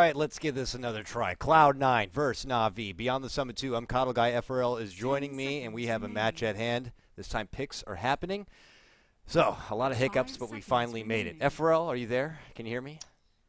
right, let's give this another try. Cloud9 versus Navi. Beyond the Summit 2, I'm KotLGuy. F4L is joining me, and we have a match at hand. This time picks are happening. So, a lot of hiccups, but we finally made it. F4L, are you there? Can you hear me?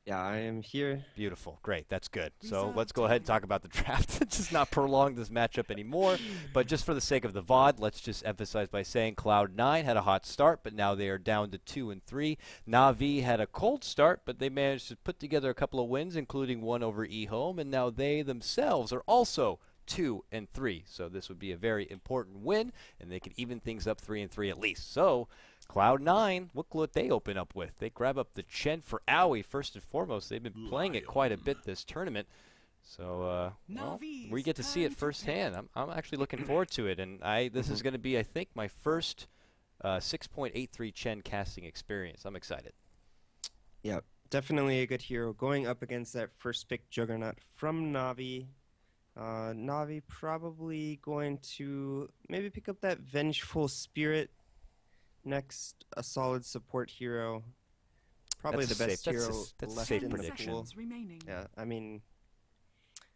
Yeah, I am here. Beautiful. Great. That's good. So let's go ahead and talk about the draft. Let's just not prolong this matchup anymore. But just for the sake of the VOD, let's just emphasize by saying Cloud9 had a hot start, but now they are down to 2 and 3. Navi had a cold start, but they managed to put together a couple of wins, including one over eHome, and now they themselves are also 2 and 3. So this would be a very important win, and they could even things up 3 and 3 at least. So Cloud9, look what they open up with. They grab up the Chen for Owie first and foremost. They've been playing it quite a bit this tournament. So, well, we get to see it firsthand. I'm actually looking forward to it. And this is going to be, I think, my first 6.83 Chen casting experience. I'm excited. Yeah, definitely a good hero. Going up against that first pick Juggernaut from Navi. Navi probably going to maybe pick up that Vengeful Spirit. Next, a solid support hero. Probably the best hero left in the pool. Yeah, I mean,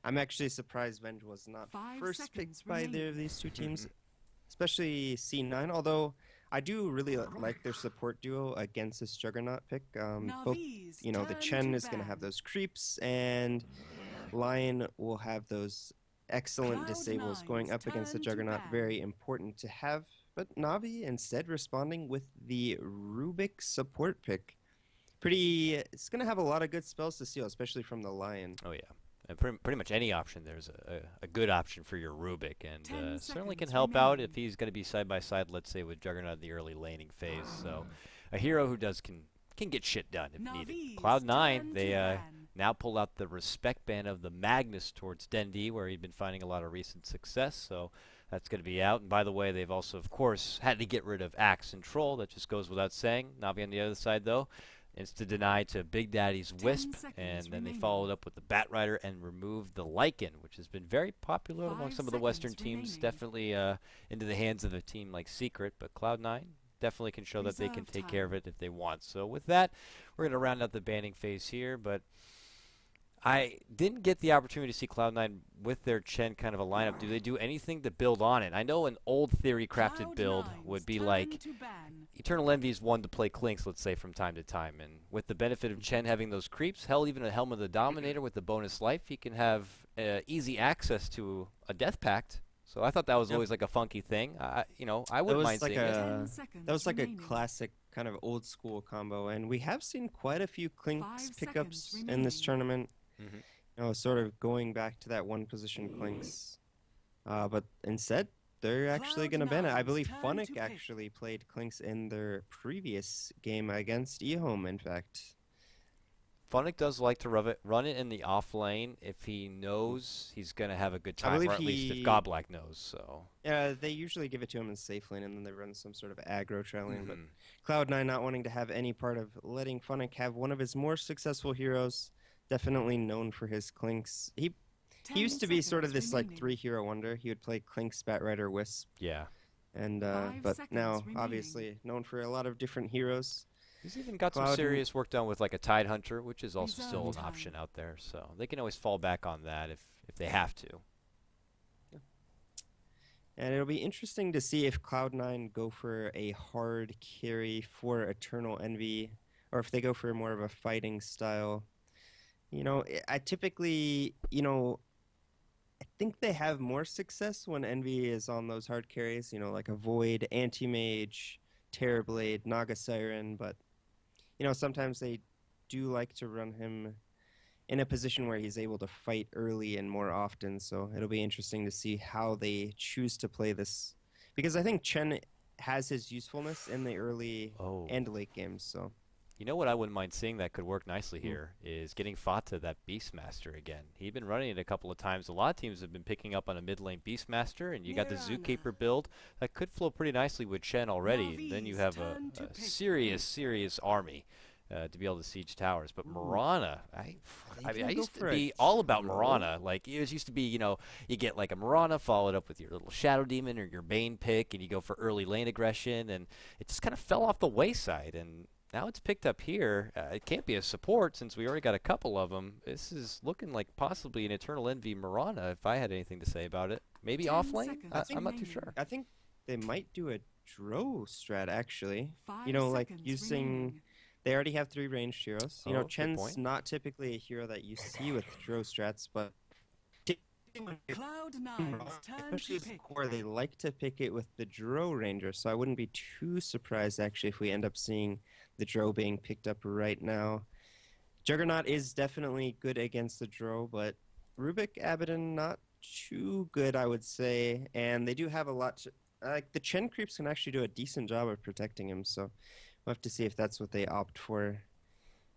I'm actually surprised Venge was not first picked by either of these two teams, especially C9, although I do really like their support duo against this Juggernaut pick. Both, you know, the Chen is going to have those creeps, and Lion will have those excellent disables going up against the Juggernaut. Very important to have. But Navi instead responding with the Rubik support pick. It's going to have a lot of good spells to steal, especially from the Lion. Oh, yeah. And pretty much any option, there's a good option for your Rubik. And certainly can help out if he's going to be side-by-side, let's say, with Juggernaut in the early laning phase. So a hero who can get shit done if needed. Cloud9, they now pull out the respect ban of the Magnus towards Dendi, where he'd been finding a lot of recent success. So that's going to be out. And by the way, they've also, of course, had to get rid of Axe and Troll. That just goes without saying. Navi on the other side, though, insta-deny to Big Daddy's Wisp. And then they followed up with the Bat Rider and removed the Lycan, which has been very popular among some of the Western teams. Definitely into the hands of a team like Secret. But Cloud9 definitely can show that they can take care of it if they want. So with that, we're going to round out the banning phase here. But I didn't get the opportunity to see Cloud9 with their Chen kind of a lineup. Do they do anything to build on it? I know an old theory crafted build would be like Eternal Envy's one to play Clinks, let's say, from time to time. And with the benefit of Chen having those creeps, hell, even a Helm of the Dominator with the bonus life, he can have easy access to a Death Pact. So I thought that was always like a funky thing. I wouldn't mind seeing it. That was like a classic kind of old school combo. And we have seen quite a few Clinks pickups in this tournament. You know, sort of going back to that one position Clinks. But instead, they're actually going to ban it. I believe Funnick actually played Clinks in their previous game against eHome, in fact. Funnick does like to run it in the off lane if he knows he's going to have a good time, or at least if Godblack knows. So yeah, they usually give it to him in safe lane, and then they run some sort of aggro trail lane. But Cloud9 not wanting to have any part of letting Funnick have one of his more successful heroes. Definitely known for his Clinks. He used to be sort of this like 3-hero wonder. He would play Clinks, Bat Rider, Wisp. Yeah. And but now obviously known for a lot of different heroes. He's even got some serious work done with like a Tide Hunter, which is also still an option out there. So they can always fall back on that if they have to. Yeah. And it'll be interesting to see if Cloud9 go for a hard carry for Eternal Envy, or if they go for more of a fighting style. You know, I typically, I think they have more success when Envy is on those hard carries, like a Void, Anti-Mage, Terrorblade, Naga Siren, but, sometimes they do like to run him in a position where he's able to fight early and more often, so it'll be interesting to see how they choose to play this. Because I think Chen has his usefulness in the early and late games, so. You know what I wouldn't mind seeing that could work nicely here is getting Fata that Beastmaster again. He'd been running it a couple of times. A lot of teams have been picking up on a mid lane Beastmaster, and you got the Zookeeper build that could flow pretty nicely with Chen already. And then you have a serious army to be able to siege towers. But Mirana, I used to be all about Mirana. Like, it used to be, you get like a Mirana followed up with your little Shadow Demon or your Bane pick, and you go for early lane aggression, and it just kind of fell off the wayside. And Now it's picked up here. It can't be a support since we already got a couple of them. This is looking like possibly an Eternal Envy Mirana if I had anything to say about it. Maybe off lane? I'm not too sure. I think they might do a Dro strat, actually. 5 You know, like seconds using... remaining. They already have 3 ranged heroes. You know, Good Chen's point. not typically a hero that you see with Dro strats, but... Cloud9's turn Especially to as a pick. core, they like to pick it with the Dro Ranger, so I wouldn't be too surprised, actually, if we end up seeing the Dro being picked up right now. Juggernaut is definitely good against the Dro, but Rubik, Abaddon, not too good, I would say. And they do have a lot to... Like, the Chen creeps can actually do a decent job of protecting him, so we'll have to see if that's what they opt for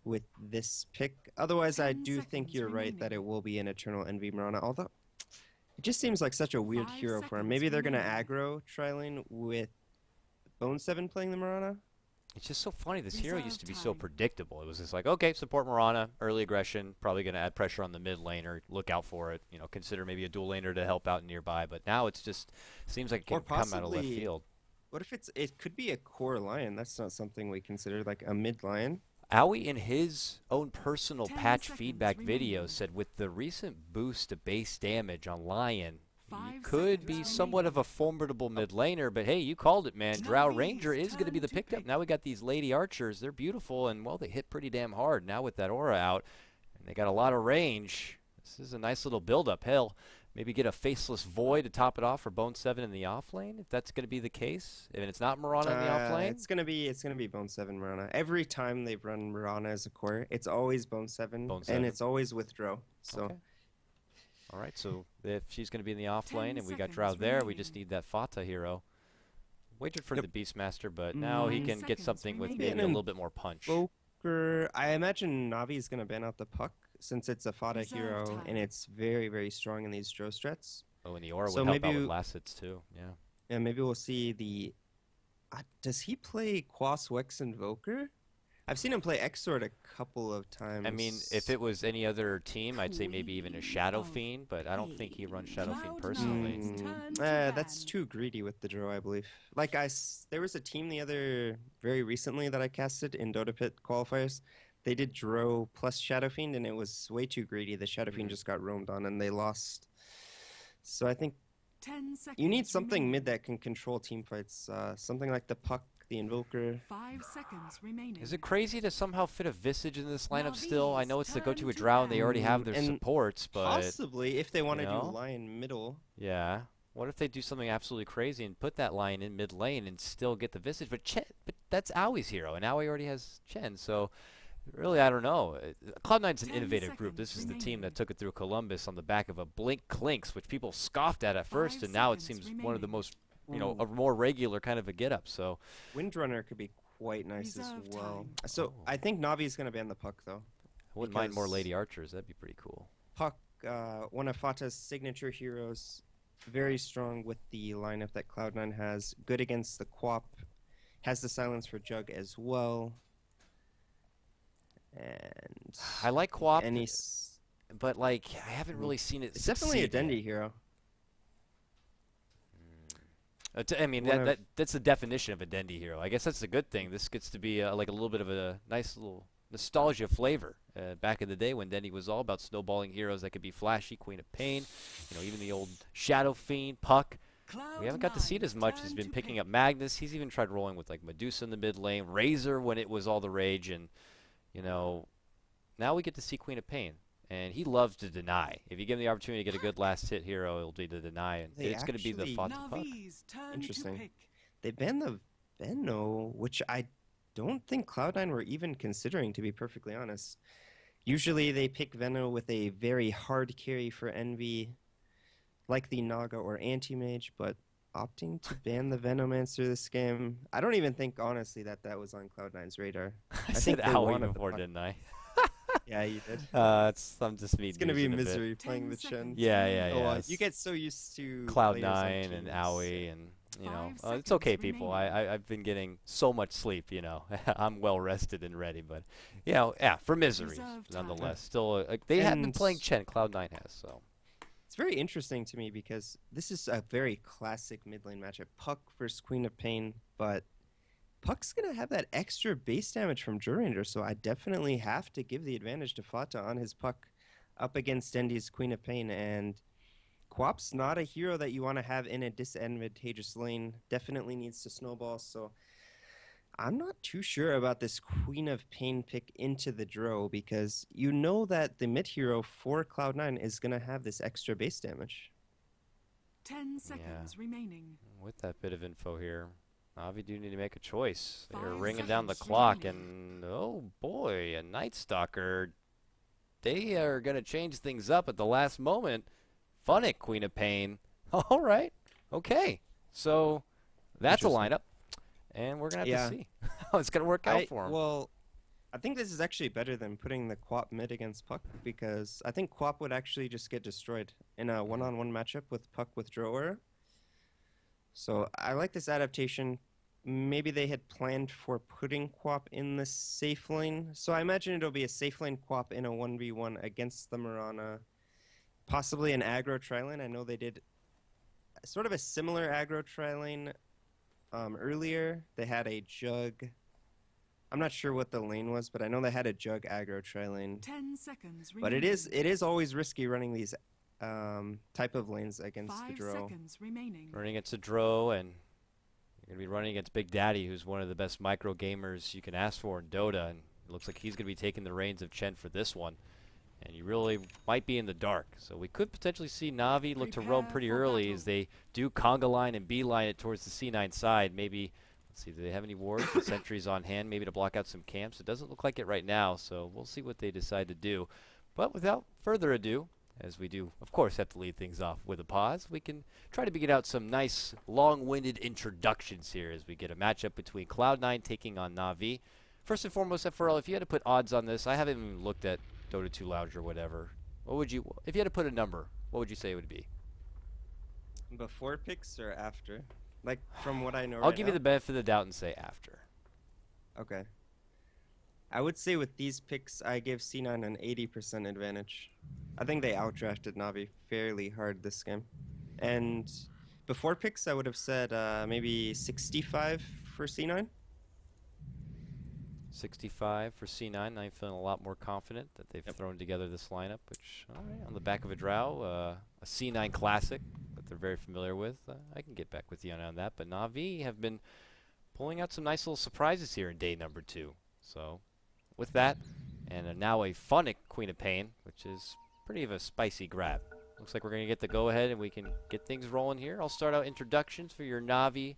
with this pick. Otherwise, I 10 do think seconds you're right that remaining. it will be an Eternal Envy Mirana, although it just seems like such a weird 5 hero for him. seconds Maybe they're going to remaining. aggro Trilane with Bone 7 playing the Mirana? It's just so funny. This hero used to be Reserve so time. predictable. It was just like, okay, support Mirana, early aggression, probably going to add pressure on the mid laner. Look out for it. You know, consider maybe a dual laner to help out nearby. But now it's just seems like it Or can come out of left possibly- field. What if it could be a core lion? That's not something we consider, like a mid lion. Owie, in his own personal 10 patch seconds feedback video, remaining. said with the recent boost to base damage on Lion, he 5 could seconds be remaining. somewhat of a formidable mid laner. But hey, you called it, man. Drow Navi's Ranger is going to be turn the to pickup. pick. Now we got these Lady Archers. They're beautiful, and well, they hit pretty damn hard now with that aura out. And they got a lot of range. This is a nice little build-up. Hell, maybe get a Faceless Void to top it off for Bone 7 in the off lane, if that's going to be the case. If it's not Mirana in the off lane. It's gonna be Bone 7 Mirana. Every time they've run Mirana as a core, it's always Bone 7, Bone 7. and it's always with Dro. So Okay. All right, so if she's going to be in the off 10 lane and we got seconds Drow there, we just remaining. need that Fata hero. Wagered for Yep. the Beastmaster, but now he 9 can get seconds something with remaining. maybe a little bit more punch. Invoker, I imagine Navi is gonna ban out the Puck since it's a Fata Reserve hero time. and it's very, very strong in these Dro strats. Oh, and the aura So would help out maybe with last hits too. Yeah. And maybe we'll see the... does he play Quas Wex Invoker? I've seen him play Exort a couple of times. I mean, if it was any other team, I'd say maybe even a Shadow Fiend, but I don't think he runs Shadow Fiend Cloud9. personally. It's turn to That's ban. too greedy with the Dro, I believe. Like, there was a team very recently that I casted in Dota Pit qualifiers. They did Dro plus Shadow Fiend, and it was way too greedy. The Shadow Fiend just got roamed on, and they lost. So I think 10 seconds you need something remaining. mid that can control team fights. Something like the Puck, the Invoker. 5 seconds remaining. Is it crazy to somehow fit a Visage in this lineup still? I Navi's know it's the go-to turn with to Drow and they already have ban. their And supports, but Possibly, if they want to you know? do Lion middle. yeah. What if they do something absolutely crazy and put that Lion in mid lane and still get the Visage? But that's Owie's hero, and Owie already has Chen, so really, I don't know. Cloud9's an 10 innovative group. This seconds is the team that remaining. took it through Columbus on the back of a Blink Clinks, which people scoffed at 5 first, and now it seconds seems one of the remaining. most, a more regular kind of a get-up. So, Windrunner could be quite nice as Reserve well. time. So Oh. I think Navi is going to ban the Puck, though. I wouldn't mind more Because- Lady Archers. That'd be pretty cool. Puck, one of Fata's signature heroes, very strong with the lineup that Cloud9 has. Good against the Quap. Has the silence for Jug as well. And I like Quap, any but like I haven't really seen it. it's definitely a succeed yet. Dendi hero. I mean, One of- that's the definition of a Dendi hero. I guess that's a good thing. This gets to be like a little bit of a nice little nostalgia flavor. Back in the day when Dendi was all about snowballing heroes that could be flashy, Queen of Pain, even the old Shadow Fiend, Puck. We haven't got to see it as much. He's been picking up Magnus. He's even tried rolling with like Medusa in the mid lane, Razor when it was all the rage, and now we get to see Queen of Pain. And he loves to deny. If you give him the opportunity to get a good last hit hero, it'll be to deny, and They it's going to be the actually- Fata Puck. Navi's turn Interesting. to pick. They banned the Venno, which I don't think Cloud9 were even considering, to be perfectly honest. Usually they pick Venno with a very hard carry for Envy, like the Naga or Anti-Mage, but opting to ban the Venomancer this game, I don't even think, honestly, that was on Cloud9's radar. I think said they Owie wanted the before, Puck. didn't I? Yeah, you did. I'm just me. It's going to be musing a bit. misery playing 10 the Chen. seconds. Yeah, yeah, Oh, yeah. you get so used to Cloud9 players on and teams. Owie and it's 5 okay, seconds people. remaining. I've been getting so much sleep. I'm well rested and ready, but for miseries Reserve time. nonetheless. Still, they have been And- playing Chen. Cloud9 has so. It's very interesting to me because this is a very classic mid lane matchup. Puck versus Queen of Pain, but Puck's going to have that extra base damage from Jurander, so I definitely have to give the advantage to Fata on his Puck up against Dendy's Queen of Pain. And Quap's not a hero that you want to have in a disadvantageous lane. Definitely needs to snowball, so I'm not too sure about this Queen of Pain pick into the draw because you know that the mid hero for Cloud9 is going to have this extra base damage. 10 seconds remaining. With that bit of info here, Navi do need to make a choice. They're 5 ringing down the seconds clock, remaining. and oh boy, a Night Stalker. They are going to change things up at the last moment. Funnick, Queen of Pain. All right. Okay. So that's a lineup. And we're going to have to see how it's going to work out for him. Well, I think this is actually better than putting the Quap mid against Puck because I think Quap would actually just get destroyed in a one-on-one matchup with Puck with Drawer. So I like this adaptation. Maybe they had planned for putting Quap in the safe lane. So I imagine it'll be a safe lane Quap in a 1v1 against the Mirana. Possibly an aggro tri-lane. I know they did sort of a similar aggro tri-lane earlier. They had a Jug. I'm not sure what the lane was, but I know they had a Jug aggro tri-lane. 10 seconds remaining. But it is always risky running these type of lanes against the 5 Drow. seconds remaining. Running against a Drow, and you're going to be running against Big Daddy, who's one of the best micro gamers you can ask for in Dota. And it looks like he's going to be taking the reins of Chen for this one. And you really might be in the dark. So we could potentially see Navi look to roam pretty early as they do conga line and beeline it towards the C9 side. Maybe, let's see, do they have any wards and sentries on hand maybe to block out some camps? It doesn't look like it right now, so we'll see what they decide to do. But without further ado, as we do, of course, have to lead things off with a pause, we can try to get out some nice long-winded introductions here as we get a matchup between Cloud9 taking on Navi. First and foremost, F4L, if you had to put odds on this, I haven't even looked at Dota 2 Lounge or whatever. What would you, if you had to put a number, what would you say it would be? Before picks or after? Like, from what I know I'll give you the benefit of the doubt and say after. Okay. I would say with these picks, I give C9 an 80% advantage. I think they outdrafted Navi fairly hard this game. And before picks, I would have said maybe 65 for C9. 65 for C9. I'm feeling a lot more confident that they've thrown together this lineup, which, all right, on the back of a Drow, a C9 classic that they're very familiar with. I can get back with you on that. But Navi have been pulling out some nice little surprises here in day number 2. So with that, and now a Funnick Queen of Pain, which is pretty of a spicy grab. Looks like we're going to get the go-ahead and we can get things rolling here. I'll start out introductions for your Navi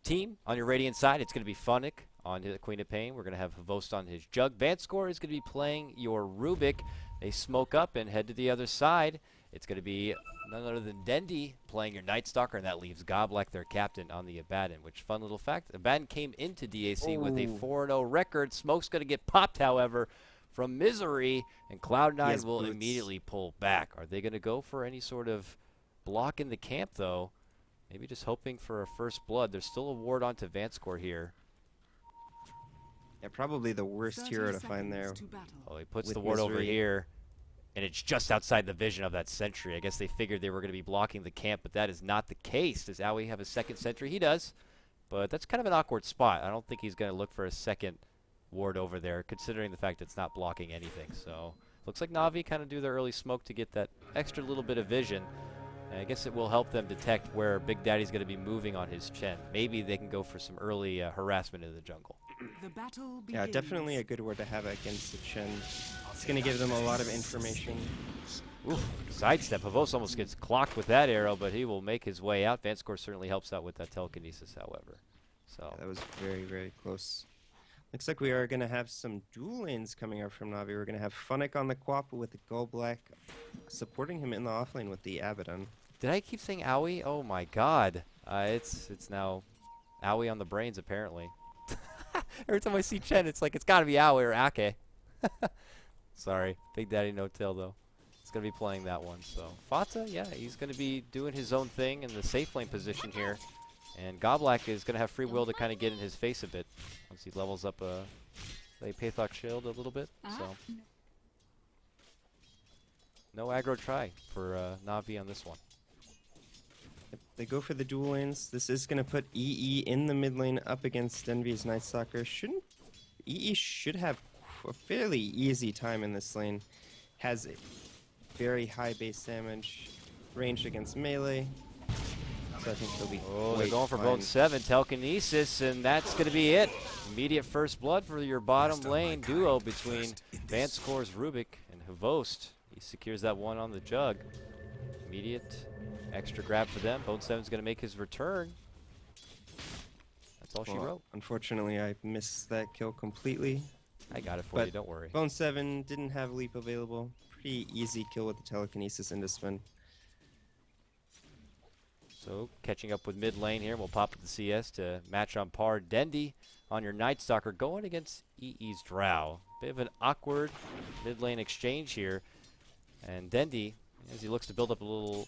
team. On your Radiant side, it's going to be Funnick on the Queen of Pain. We're going to have Havost on his Jug. Vanscore is going to be playing your Rubik. They smoke up and head to the other side. It's going to be none other than Dendy playing your Night Stalker, and that leaves Goblak, their captain, on the Abaddon, which, fun little fact, Abaddon came into DAC with a 4-0 record. Smoke's going to get popped, however, from Misery, and Cloud9 will immediately pull back. Are they going to go for any sort of block in the camp, though? Maybe just hoping for a first blood. There's still a ward onto Vanscore here. Yeah, probably the worst hero to find there. Oh, he puts the ward over here, and it's just outside the vision of that sentry. I guess they figured they were going to be blocking the camp, but that is not the case. Does Aoi have a second sentry? He does, but that's kind of an awkward spot. I don't think he's going to look for a second ward over there, considering the fact it's not blocking anything. So looks like Navi kind of do their early smoke to get that extra little bit of vision. And I guess it will help them detect where Big Daddy's going to be moving on his Chen. Maybe they can go for some early harassment in the jungle. The battle begins. Yeah, definitely a good word to have against the Chen. It's going to give them a lot of information. Oof, sidestep. Havos almost gets clocked with that arrow, but he will make his way out. Vanscore certainly helps out with that telekinesis, however. So yeah, that was very, very close. Looks like we are going to have some dual lanes coming up from Navi. We're going to have Funnick on the Quap with the Goblak, supporting him in the offlane with the Abaddon. Did I keep saying Aoi? Oh my god. It's now Aoi on the brains, apparently. Every time I see Chen, it's like it's got to be Aoi or Ake. Sorry. Big Daddy No Tail, though. He's going to be playing that one. So Fata, yeah, he's going to be doing his own thing in the safe lane position here. And Goblak is going to have free will to kind of get in his face a bit once he levels up a Pathok shield a little bit. So no aggro try for Navi on this one. They go for the dual lanes. This is going to put EE in the mid lane up against Envy's Night Stalker. EE should have a fairly easy time in this lane. Has a very high base damage, ranged against melee. So I think they'll be They're going for Bone 7, Telekinesis, and that's going to be it. Immediate first blood for your bottom lane duo between Vanscore's Rubik and Havost. He secures that one on the jug. Immediate extra grab for them. Bone 7's going to make his return. That's all she wrote. Unfortunately, I missed that kill completely. I got it for you, don't worry. Bone 7 didn't have leap available. Pretty easy kill with the Telekinesis into spin. So catching up with mid lane here, we'll pop up the CS to match on par. Dendy on your Night Stalker going against EE's Drow. Bit of an awkward mid lane exchange here. And Dendy, as he looks to build up a little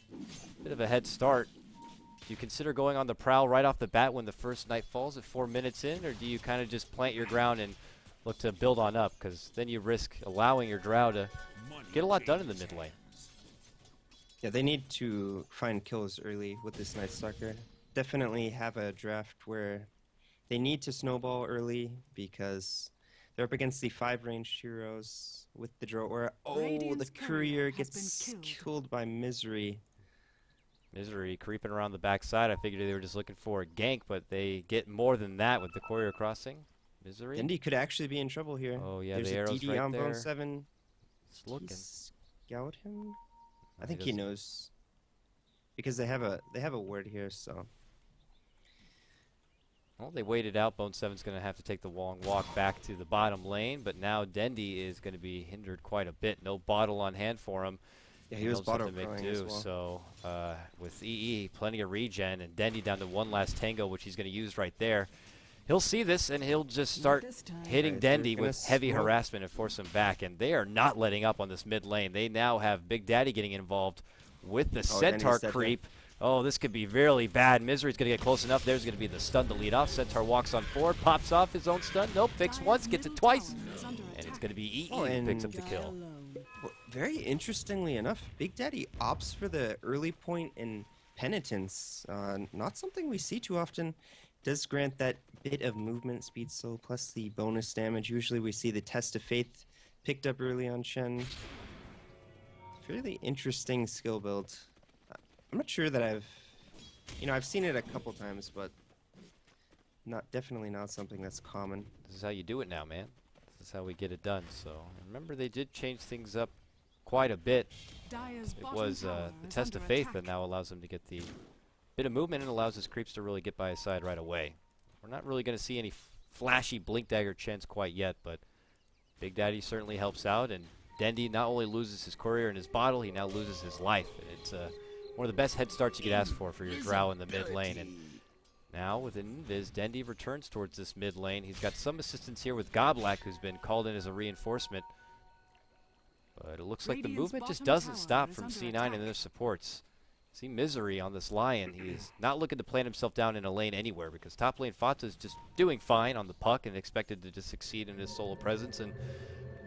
bit of a head start, do you consider going on the prowl right off the bat when the first night falls at 4 minutes in, or do you kind of just plant your ground and look to build on up? Because then you risk allowing your Drow to get a lot done in the mid lane. Yeah, they need to find kills early with this Night Stalker. Definitely have a draft where they need to snowball early because they're up against the 5 ranged heroes with the draw. Or the courier gets killed by Misery. Misery creeping around the backside. I figured they were just looking for a gank, but they get more than that with the courier crossing. Misery. Indy could actually be in trouble here. Oh yeah, there's the arrow's DD right on there. Bone 7. It's looking. Scout him. I think he doesn't. knows because they have a ward here. So. Well, they waited out. Bone 7's going to have to take the long walk back to the bottom lane, but now Dendy is going to be hindered quite a bit. No bottle on hand for him. Yeah, he was bottle to make throwing do. as well. So with EE, plenty of regen, and Dendy down to one last tango, which he's going to use right there. He'll see this, and he'll just start hitting Right, Dendy they're with heavy gonna harassment and force him back, and they are not letting up on this mid lane. They now have Big Daddy getting involved with the Centaur creep. Oh, this could be really bad. Misery's going to get close enough. There's going to be the stun to lead off. Centaur walks on forward, pops off his own stun. Nope, fixed once, gets it twice. And it's going to be EE who picks up the kill. Well, very interestingly enough, Big Daddy opts for the early point in Penitence. Not something we see too often. Does grant that bit of movement speed, so plus the bonus damage. Usually we see the Test of Faith picked up early on Shen. Fairly interesting skill build. I'm not sure that I've seen it a couple times, but definitely not something that's common. This is how you do it now, man. This is how we get it done. So remember, they did change things up quite a bit. It was the Test of Faith that now allows him to get the bit of movement and allows his creeps to really get by his side right away. We're not really going to see any flashy Blink Dagger Chents quite yet, but Big Daddy certainly helps out, and Dendy not only loses his courier and his bottle, he now loses his life. It's one of the best head starts you could ask for your Drow in the mid lane. And now with an Invis, Dendy returns towards this mid lane. He's got some assistance here with Goblak, who's been called in as a reinforcement. But it looks like the movement just doesn't stop from C9 and their supports. See Misery on this Lion. He's not looking to plant himself down in a lane anywhere because top lane Fata's just doing fine on the puck and expected to just succeed in his solo presence. And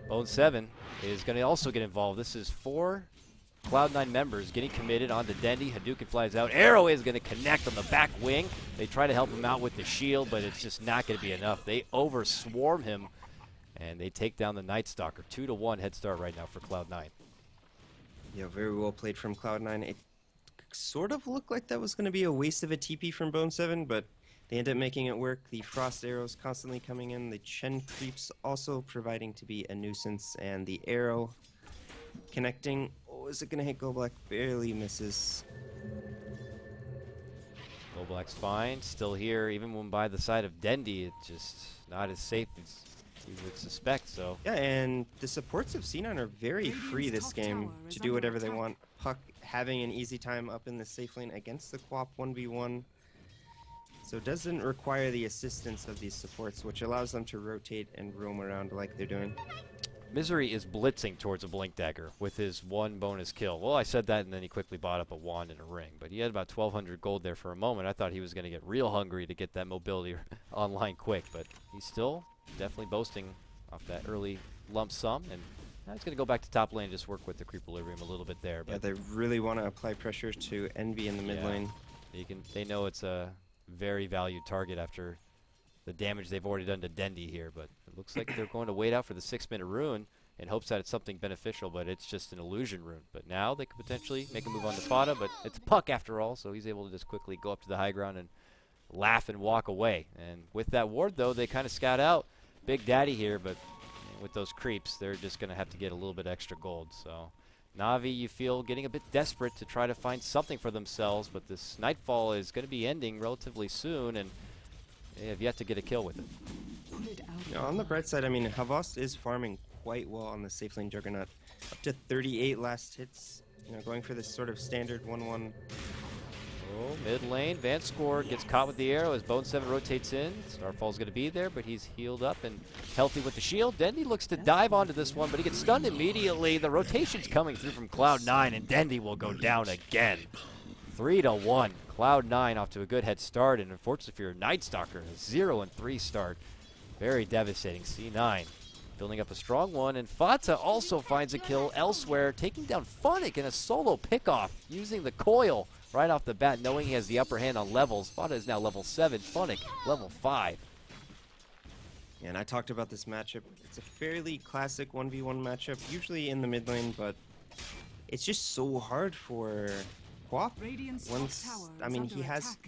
Bone 7 is going to also get involved. This is 4 Cloud9 members getting committed onto Dendy. Hadouken flies out. Arrow is going to connect on the back wing. They try to help him out with the shield, but it's just not going to be enough. They over-swarm him, and they take down the Night Stalker. 2-1 head start right now for Cloud9. Yeah, very well played from Cloud9. It sort of looked like that was going to be a waste of a TP from Bone 7, but they end up making it work. The Frost arrows constantly coming in. The Chen creeps also proving to be a nuisance, and the arrow connecting. Oh, is it going to hit Goblak? Barely misses. Goblak's fine, still here, even when by the side of Dendy, it's just not as safe as you would suspect. So yeah, and the supports of C9 are very free this game to do whatever they want. Puck having an easy time up in the safe lane against the Quap 1v1. So it doesn't require the assistance of these supports, which allows them to rotate and roam around like they're doing. Misery is blitzing towards a Blink Dagger with his 1 bonus kill. Well, I said that, and then he quickly bought up a wand and a ring. But he had about 1,200 gold there for a moment. I thought he was going to get real hungry to get that mobility online quick. But he's still definitely boasting off that early lump sum. And now he's going to go back to top lane and just work with the Creep Equilibrium a little bit there. But yeah, they really want to apply pressure to Envy in the mid lane. They know it's a very valued target after the damage they've already done to Dendi here, but it looks like they're going to wait out for the 6-minute rune in hopes that it's something beneficial, but it's just an illusion rune. But now they could potentially make a move on to Fada, but it's Puck after all, so he's able to just quickly go up to the high ground and laugh and walk away. And with that ward, though, they kind of scout out Big Daddy here, but with those creeps, they're just going to have to get a little bit extra gold. So Navi, you feel, getting a bit desperate to try to find something for themselves, but this Nightfall is going to be ending relatively soon, and they have yet to get a kill with it. On the bright side, I mean, Havas is farming quite well on the safe lane Juggernaut. Up to 38 last hits, going for this sort of standard 1-1. Oh, mid lane, Vanscore gets caught with the arrow as Bone 7 rotates in. Starfall's going to be there, but he's healed up and healthy with the shield. Dendi looks to dive onto this one, but he gets stunned immediately. The rotation's coming through from Cloud9, and Dendi will go down again. 3-1. Cloud9 off to a good head start, and unfortunately for your Night Stalker, a 0-3 start. Very devastating. C9 building up a strong one, and Fata also finds a kill elsewhere, taking down Funnick in a solo pickoff using the coil right off the bat, knowing he has the upper hand on levels. Fata is now level 7, Funnick level 5. Yeah, and I talked about this matchup. It's a fairly classic 1v1 matchup, usually in the mid lane, but it's just so hard for Quap. I mean,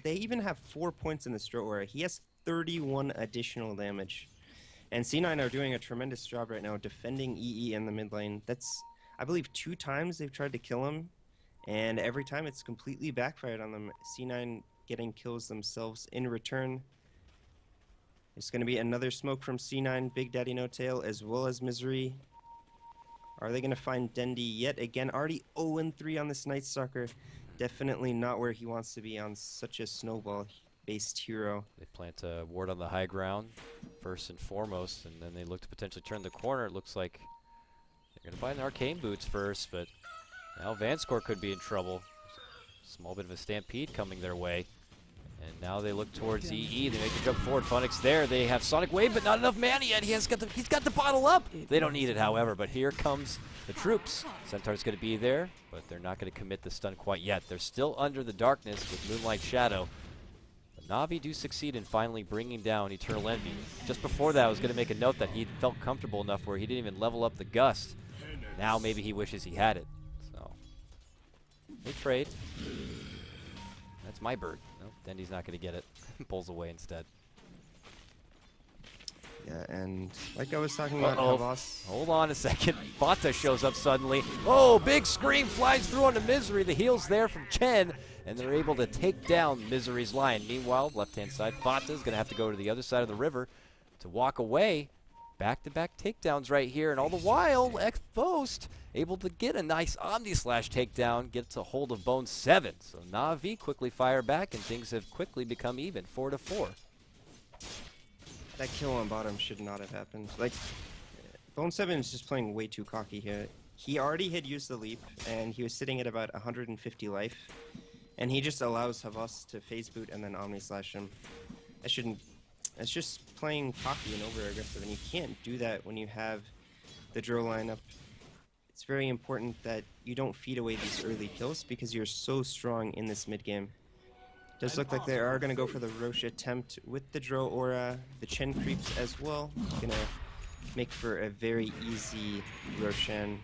they even have 4 points in the Stro Aura. He has 31 additional damage. And C9 are doing a tremendous job right now defending EE in the mid lane. That's, I believe, 2 times they've tried to kill him, and every time it's completely backfired on them. C9 getting kills themselves in return. It's going to be another smoke from C9, Big Daddy No Tail, as well as Misery. Are they going to find Dendi yet again? Already 0-3 on this Night Stalker. Definitely not where he wants to be on such a snowball-based hero. They plant a ward on the high ground, first and foremost, and then they look to potentially turn the corner. It looks like they're going to buy an Arcane Boots first, but now Vanscore could be in trouble. Small bit of a stampede coming their way. And now they look towards EE. They make the jump forward. Funnick's there. They have Sonic Wave, but not enough mana yet. He's got the bottle up. They don't need it, however, but here comes the troops. Centaur's going to be there, but they're not going to commit the stun quite yet. They're still under the darkness with Moonlight Shadow. But Navi do succeed in finally bringing down Eternal Envy. Just before that, I was going to make a note that he felt comfortable enough where he didn't even level up the Gust. Now maybe he wishes he had it. So they trade. That's my bird. Nope, Dendi's not going to get it. Pulls away instead. Yeah, and like I was talking about, Havas. Hold on a second. Fata shows up suddenly. Oh, big scream flies through onto Misery. The heal's there from Chen, and they're able to take down Misery's Lion. Meanwhile, left-hand side, Fata's going to have to go to the other side of the river to walk away. Back-to-back takedowns right here, and all the while, X-Ghost able to get a nice Omni-Slash takedown, gets a hold of Bone 7. So Navi quickly fire back, and things have quickly become even, 4-4. That kill on bottom should not have happened. Like, Bone 7 is just playing way too cocky here. He already had used the leap, and he was sitting at about 150 life, and he just allows Havas to phase boot and then Omni-Slash him. It's just playing cocky and over-aggressive, and you can't do that when you have the Drow lineup. It's very important that you don't feed away these early kills because you're so strong in this mid-game. Does look like they are going to go for the Roche attempt with the Drow Aura. The Chen creeps as well. Going to make for a very easy Roshan.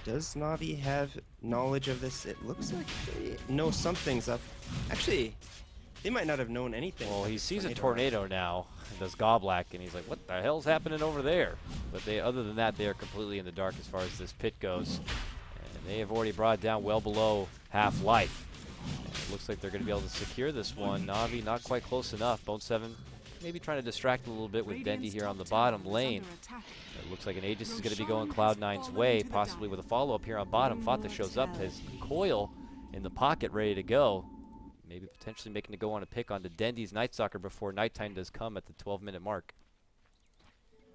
Does Navi have knowledge of this? It looks like they know something's up. Actually, they might not have known anything. Well, he sees a tornado now, and does Goblack, and he's like, what the hell's happening over there? But other than that, they are completely in the dark as far as this pit goes. And they have already brought it down well below half-life. It looks like they're going to be able to secure this one. Navi not quite close enough. Bone 7 maybe trying to distract a little bit with Dendi here on the bottom lane. It looks like an Aegis is going to be going Cloud9's way, possibly with a follow-up here on bottom. Fata shows up, his coil in the pocket ready to go. Maybe potentially making to go on a pick onto Dendi's Night Stalker before nighttime does come at the 12-minute mark.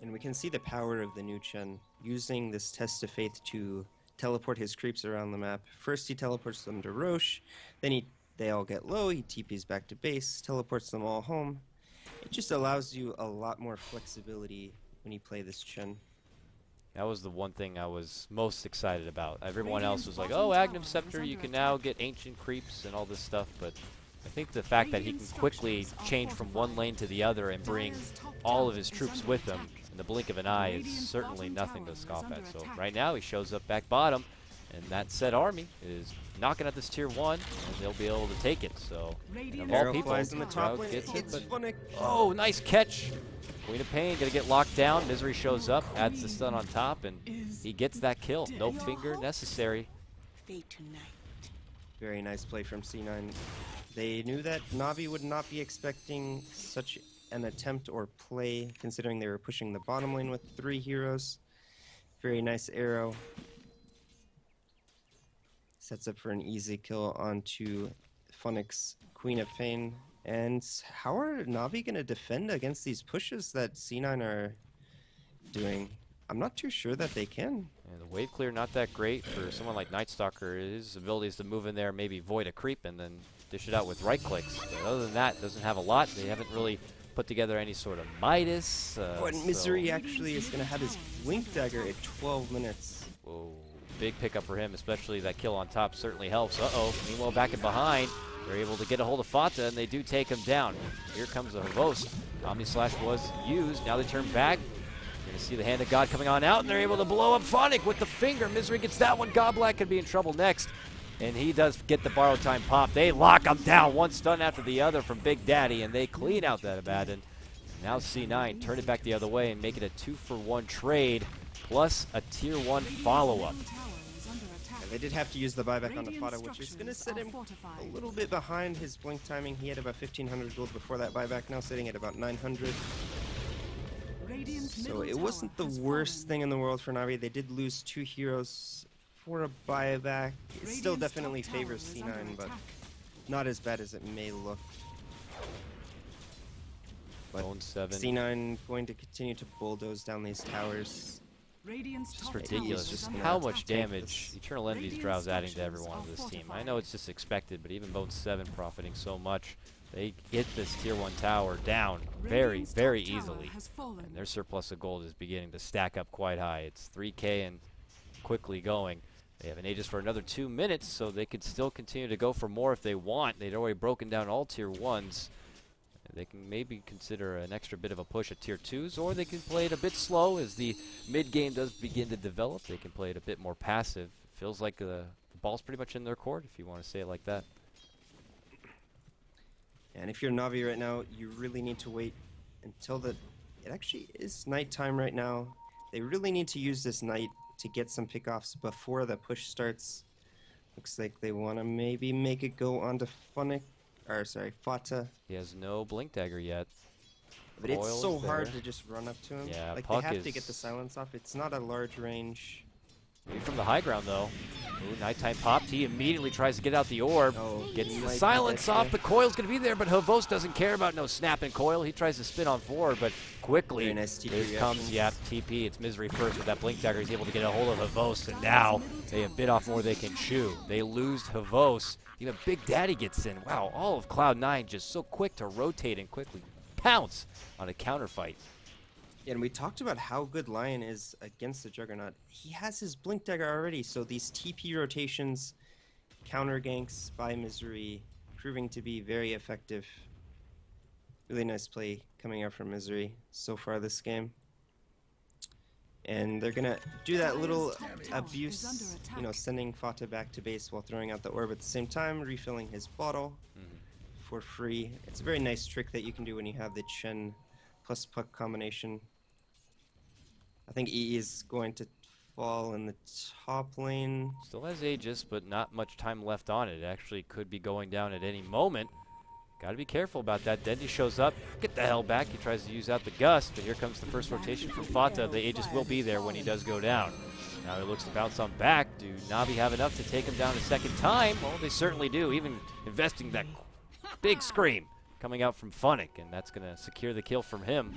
And we can see the power of the new Chen using this test of faith to teleport his creeps around the map. First he teleports them to Roche, then they all get low, he TPs back to base, teleports them all home. It just allows you a lot more flexibility when you play this Chen. That was the one thing I was most excited about. Everyone else was like, oh, Agnum Scepter, you can now get ancient creeps and all this stuff, but I think the fact that he can quickly change from one lane to the other and bring all of his troops with him in the blink of an eye is certainly nothing to scoff at. So right now he shows up back bottom, and that said army is knocking at this tier 1, and they'll be able to take it. So of all people, flies in the top Cloud lane. gets it, but Funnick. oh, nice catch. Queen of Pain gonna get locked down. Misery shows up, adds the stun on top, and he gets that kill. No finger necessary. Very nice play from C9. They knew that Navi would not be expecting such an attempt or play, considering they were pushing the bottom lane with 3 heroes. Very nice arrow. Sets up for an easy kill onto Funnick's Queen of Pain. And how are Navi going to defend against these pushes that C9 are doing? I'm not too sure that they can. Yeah, the wave clear not that great for someone like Night Stalker. His ability is to move in there, maybe void a creep, and then dish it out with right clicks. But other than that, doesn't have a lot. They haven't really put together any sort of Midas. And Misery actually is going to have his Blink Dagger at 12 minutes. Whoa, big pickup for him, especially that kill on top certainly helps. Uh-oh, meanwhile back and behind, they're able to get a hold of Fata, and they do take him down. Here comes a host. Omni Slash was used. Now they turn back. You're going to see the Hand of God coming on out, and they're able to blow up Funnick with the finger. Misery gets that one. Godblack could be in trouble next. And he does get the borrow time pop. They lock him down, one stun after the other from Big Daddy, and they clean out that Abaddon. Now C9 turn it back the other way and make it a 2-for-1 trade, plus a tier 1 follow-up. They did have to use the buyback on the Fata, which is going to set him a little bit behind his blink timing. He had about 1,500 gold before that buyback, now sitting at about 900. So it wasn't the worst thing in the world for Navi. They did lose 2 heroes for a buyback. It still definitely favors C9, but not as bad as it may look. But C9 going to continue to bulldoze down these towers. Just ridiculous just how much damage Eternal Envy's Drow's adding to everyone on this team. I know it's just expected, but even Bone 7 profiting so much. They get this tier 1 tower down very, very easily. And their surplus of gold is beginning to stack up quite high. It's 3K and quickly going. They have an Aegis for another 2 minutes, so they could still continue to go for more if they want. They'd already broken down all tier 1s. They can maybe consider an extra bit of a push at tier 2s, or they can play it a bit slow as the mid game does begin to develop. They can play it a bit more passive. Feels like the ball's pretty much in their court, if you want to say it like that. And if you're Navi right now, you really need to wait until it actually is nighttime right now. They really need to use this night to get some pickoffs before the push starts. Looks like they want to maybe make it go onto Funnick. Or sorry, Fata. He has no Blink Dagger yet. But it's so hard to just run up to him. Yeah, like Puck they have to get the silence off. It's not a large range. Maybe from the high ground though. Ooh, nighttime popped. He immediately tries to get out the orb. Gets the silence off. The coil's going to be there, but Havos doesn't care about no snap and coil. He tries to spin on forward, but quickly here comes, TP. It's Misery first with that Blink Dagger. He's able to get a hold of Havos, and now they have bit off more they can chew. They lose Havos. Even Big Daddy gets in. Wow, all of Cloud9 just so quick to rotate and quickly pounce on a counterfight. And we talked about how good Lion is against the Juggernaut. He has his Blink Dagger already, so these TP rotations, counter ganks by Misery, proving to be very effective. Really nice play coming out from Misery so far this game. And they're going to do that little abuse, you know, sending Fata back to base while throwing out the orb at the same time, refilling his bottle for free. It's a very nice trick that you can do when you have the Chen plus Puck combination. I think EE is going to fall in the top lane. Still has Aegis, but not much time left on it. It actually could be going down at any moment. Got to be careful about that. Dendi shows up. Get the hell back. He tries to use out the gust, but here comes the first rotation for Fata. The Aegis will be there when he does go down. Now he looks to bounce on back. Do Navi have enough to take him down a second time? Well, they certainly do, even investing that big scream coming out from Funnick, and that's going to secure the kill from him.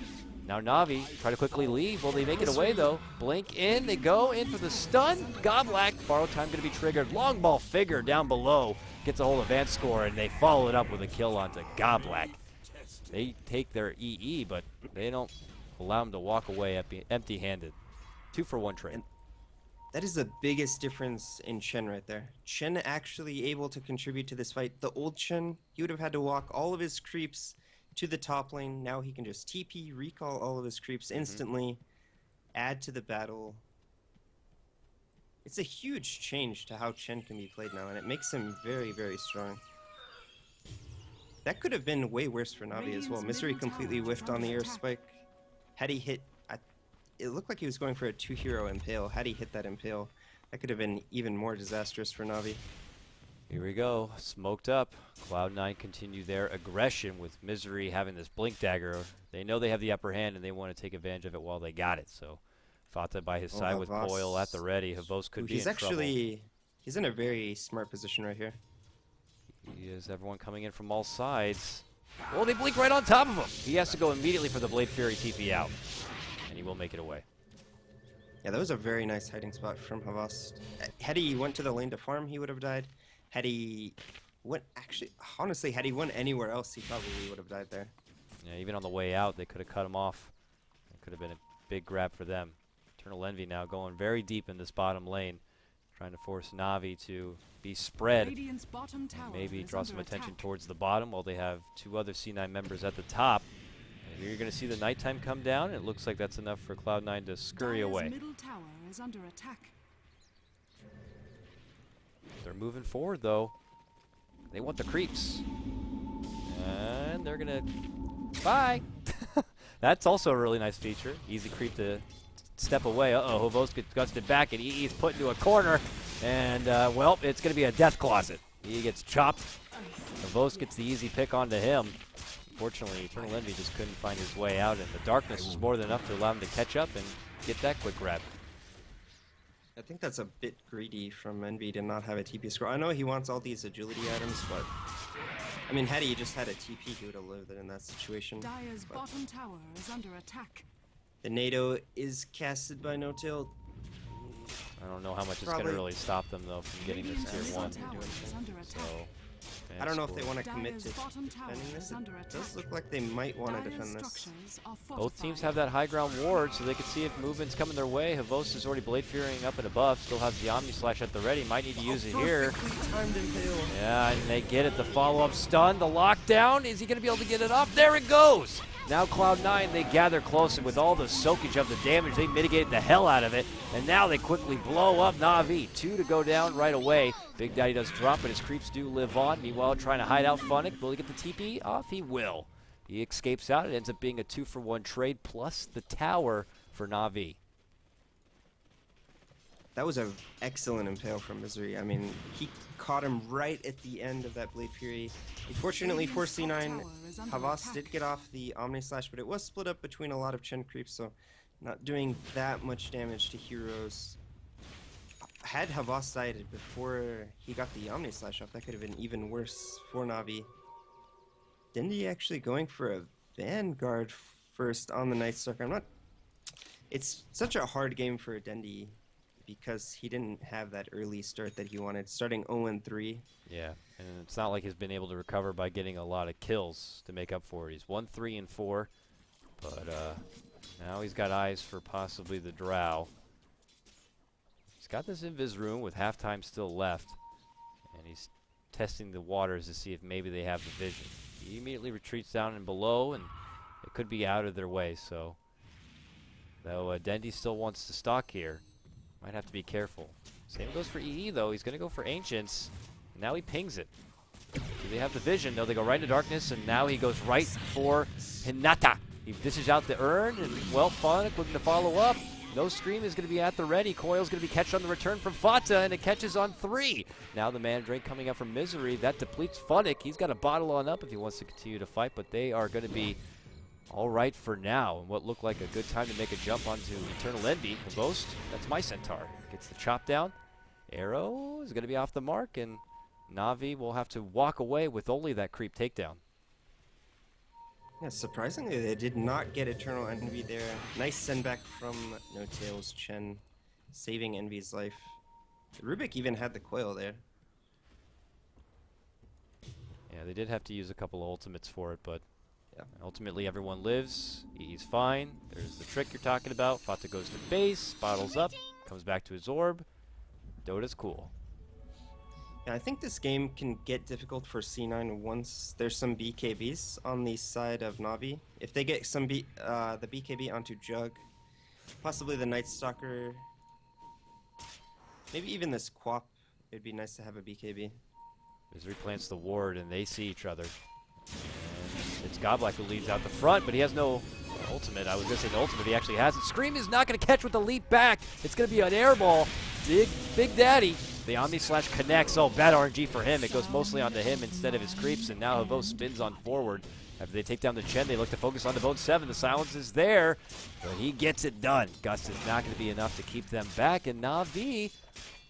Now Navi try to quickly leave. Will they make it away, though? Blink in. They go in for the stun. Godblack. Borrow time going to be triggered. Long ball figure down below. Gets a hold of Vance score, and they follow it up with a kill onto Godblack. They take their EE, but they don't allow him to walk away empty-handed. 2-for-1 trade. That is the biggest difference in Chen right there. Chen actually able to contribute to this fight. The old Chen, he would have had to walk all of his creeps to the top lane. Now he can just TP, recall all of his creeps instantly, add to the battle. It's a huge change to how Chen can be played now, and it makes him very, very strong. That could have been way worse for Navi as well. Misery completely whiffed on the air spike. Had he hit... It looked like he was going for a 2-hero impale. Had he hit that impale, that could have been even more disastrous for Navi. Here we go. Smoked up. Cloud9 continue their aggression with Misery having this blink dagger. They know they have the upper hand and they want to take advantage of it while they got it. So Fata by his side with Coil at the ready. Havos could be in trouble. He's in a very smart position right here. He is everyone coming in from all sides. Oh, they blink right on top of him. He has to go immediately for the Blade Fury TP out. And he will make it away. Yeah, that was a very nice hiding spot from Havas. Had he went to the lane to farm, he would have died. Had he went, actually, honestly, had he went anywhere else, he probably would have died there. Yeah, even on the way out, they could have cut him off. It could have been a big grab for them. Eternal Envy now going very deep in this bottom lane, trying to force Navi to be spread and maybe draw some attention towards the bottom while they have two other C9 members at the top. And here you're going to see the nighttime come down. It looks like that's enough for Cloud9 to scurry away. Middle tower is under attack. They're moving forward, though. They want the creeps. And they're going to... Bye! That's also a really nice feature. Easy creep to step away. Uh-oh, Havos gets gusted back, and EE's put into a corner. And, well, it's going to be a death closet. He gets chopped. Havos gets the easy pick onto him. Unfortunately, Eternal Envy just couldn't find his way out, and the darkness was more than enough to allow him to catch up and get that quick grab. I think that's a bit greedy from Envy to not have a TP score. I know he wants all these agility items, but I mean, had he just had a TP, he would have lived in that situation. Dire's bottom tower is under attack. The NATO is casted by No Tail. I don't know how much it's going to really stop them, though, from getting this tier 1. So, I don't know if they want to commit to defending this. It does look like they might want to defend this. Both teams have that high ground ward, so they can see if movement's coming their way. Havos is already Blade Furying up and above. Still has the Omni Slash at the ready. Might need to use it here. Yeah, and they get it. The follow-up stun. The lockdown. Is he going to be able to get it off? There it goes! Now Cloud9, they gather close, and with all the soakage of the damage, they mitigate the hell out of it. And now they quickly blow up Navi. 2 to go down right away. Big Daddy does drop, but his creeps do live on. Meanwhile, trying to hide out Funnick. Will he get the TP off? He will. He escapes out. It ends up being a 2-for-1 trade, plus the tower for Navi. That was an excellent impale from Misery. I mean, he caught him right at the end of that Blade Fury. Unfortunately for C9, Havas did get off the Omni Slash, but it was split up between a lot of Chen creeps, so not doing that much damage to heroes. Had Havas died before he got the Omni Slash off, that could have been even worse for Navi. Dendi actually going for a Vanguard first on the Night Stalker. It's such a hard game for Dendi, because he didn't have that early start that he wanted, starting 0-3. Yeah, and it's not like he's been able to recover by getting a lot of kills to make up for it. He's 1-3-4, but now he's got eyes for possibly the Drow. He's got this invis room with halftime still left, and he's testing the waters to see if maybe they have the vision. He immediately retreats down and below, and it could be out of their way, so though Dendi still wants to stalk here. Might have to be careful. Same goes for EE, though. He's going to go for Ancients. Now he pings it. Do they have the vision? No, they go right into darkness, and now he goes right for Hinata. He dishes out the urn, and, well, Funnick looking to follow up. No Scream is going to be at the ready. Coil's going to be catched on the return from Fata, and it catches on 3. Now the Mandrake coming up from Misery. That depletes Funnick. He's got a bottle on up if he wants to continue to fight, but they are going to be all right for now, and what looked like a good time to make a jump onto Eternal Envy. The Boast, that's my Centaur. Gets the chop down. Arrow is going to be off the mark, and Navi will have to walk away with only that creep takedown. Yeah, surprisingly, they did not get Eternal Envy there. Nice send back from No Tail's Chen, saving Envy's life. Rubik even had the coil there. Yeah, they did have to use a couple of ultimates for it, but yeah. Ultimately, everyone lives. He's fine. There's the trick you're talking about. Fata goes to base, bottles up, Comes back to his orb. Dota's cool. Yeah, I think this game can get difficult for C9 once there's some BKBs on the side of Navi. If they get some the BKB onto Jug, possibly the Night Stalker, maybe even this Quap, it'd be nice to have a BKB. Misery plants the ward, and they see each other. And it's KotLGuy who leads out the front, but he has no ultimate. I was going to say the ultimate. He actually has it. Scream is not going to catch with the leap back. It's going to be an air ball. Big Daddy. The Omni Slash connects. Oh, bad RNG for him. It goes mostly onto him instead of his creeps, and now Havo spins on forward. After they take down the Chen, they look to focus on the Bone 7. The silence is there, but he gets it done. Gust is not going to be enough to keep them back, and Navi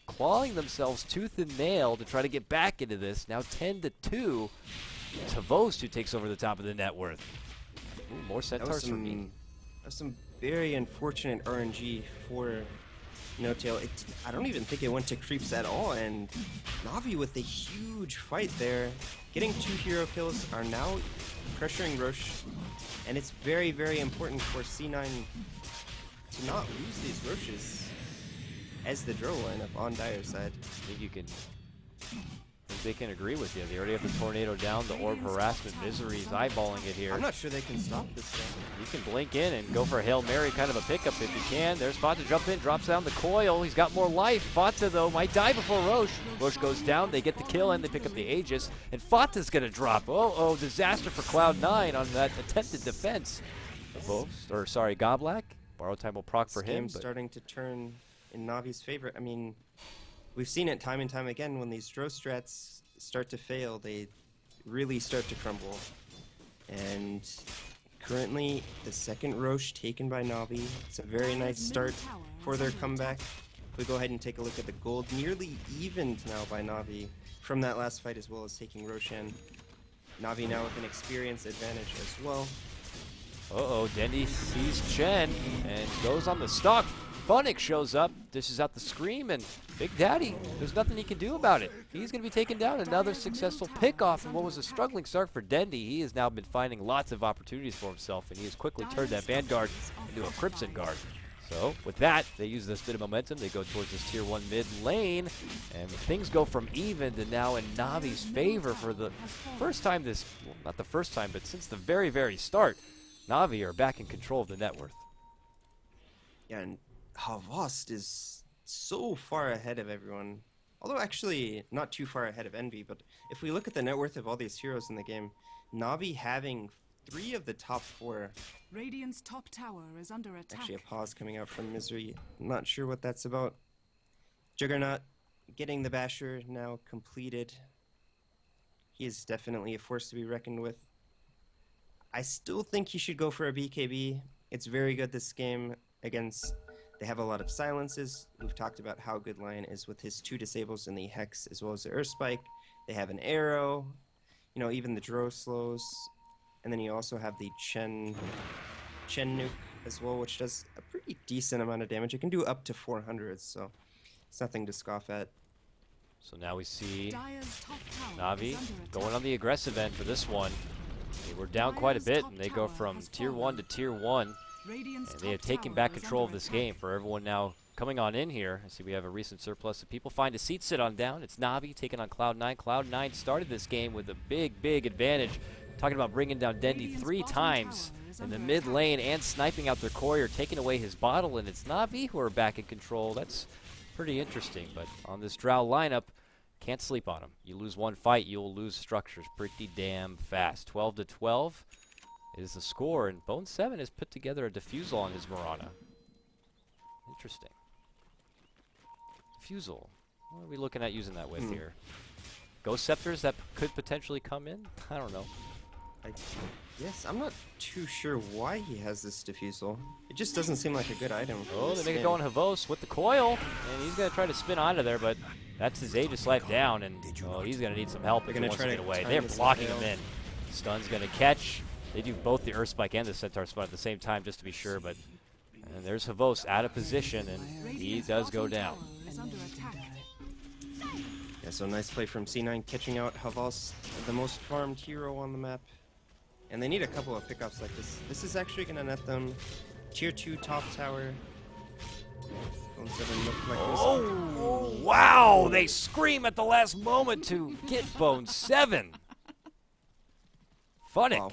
clawing themselves tooth and nail to try to get back into this. Now 10-2. Tavost who takes over the top of the net worth. Ooh, more Centaurs for me. That was some very unfortunate RNG for No Tail. I don't even think it went to creeps at all, and Navi with a huge fight there. Getting 2 hero kills are now pressuring Roche, and it's very, very important for C9 to not lose these Roches as the draw lineup on Dire's side. I think they can agree with you. They already have the tornado down, the orb harassment. Misery is eyeballing it here. I'm not sure they can stop this thing. You can blink in and go for a Hail Mary, kind of a pickup if you can. There's Fata jump in, drops down the coil. He's got more life. Fata, though, might die before Roche. Roche goes down, they get the kill, and they pick up the Aegis. And Fata's going to drop. Oh, disaster for Cloud9 on that attempted defense. KotLGuy. Borrow time will proc for him. Game's starting to turn in Navi's favor. I mean, we've seen it time and time again when these draw strats start to fail, they really start to crumble. And currently, the second Roche taken by Navi. It's a very nice start for their comeback. If we go ahead and take a look at the gold, nearly evened now by Navi from that last fight as well as taking Roshan. Navi now with an experience advantage as well. Dendy sees Chen and goes on the stock. Funnick shows up, dishes out the scream, and Big Daddy, there's nothing he can do about it. He's going to be taken down. Another successful pick-off in what was a struggling start for Dendy. He has now been finding lots of opportunities for himself, and he has quickly turned that Vanguard into a Crimson Guard. So, with that, they use this bit of momentum. They go towards this Tier 1 mid lane, and things go from even to now in Navi's favor for the first time this, well, not the first time, but since the very, very start. Navi are back in control of the net worth. Yeah, and Havost is so far ahead of everyone. Although actually not too far ahead of Envy, but if we look at the net worth of all these heroes in the game, Navi having 3 of the top 4. Radiant's top tower is under attack. Actually a pause coming out from Misery. Not sure what that's about. Juggernaut getting the Basher now completed. He is definitely a force to be reckoned with. I still think he should go for a BKB. It's very good this game against... They have a lot of silences. We've talked about how good Lion is with his 2 disables in the Hex as well as the Earth Spike. They have an arrow, you know, even the Dro slows. And then you also have the Chen nuke as well, which does a pretty decent amount of damage. It can do up to 400, so it's nothing to scoff at. So now we see Navi going on the aggressive end for this one. They were down quite a bit, and they go from Tier 1 to Tier 1. And they have taken back control of this game for everyone now coming on in here. I see we have a recent surplus of people. Find a seat, sit on down. It's Navi taking on Cloud9. Cloud9 started this game with a big advantage. Talking about bringing down Dendy 3 times in the mid lane and sniping out their courier, taking away his bottle, and it's Navi who are back in control. That's pretty interesting, but on this Drow lineup, can't sleep on them. You lose one fight, you'll lose structures pretty damn fast. 12-12 is the score, and Bone 7 has put together a diffusal on his Mirana. Interesting. Diffusal. What are we looking at using that with here? Ghost Scepters that could potentially come in? I don't know. Yes, I'm not too sure why he has this diffusal. It just doesn't seem like a good item. Oh, they make it go on Havos with the coil, and he's going to try to spin onto there, but that's his Aegis life down, and oh, he's going to need some help if he wants to get away. They're blocking him in. Stun's going to catch. They do both the Earth Spike and the Centaur Spot at the same time just to be sure, but and there's Havos out of position, and he does go down. Yeah, so nice play from C9, catching out Havos, the most farmed hero on the map. And they need a couple of pickups like this. This is actually going to net them Tier 2 top tower. Bone 7 looked like Oh, wow! They scream at the last moment to get Bone 7. Funnick. Wow.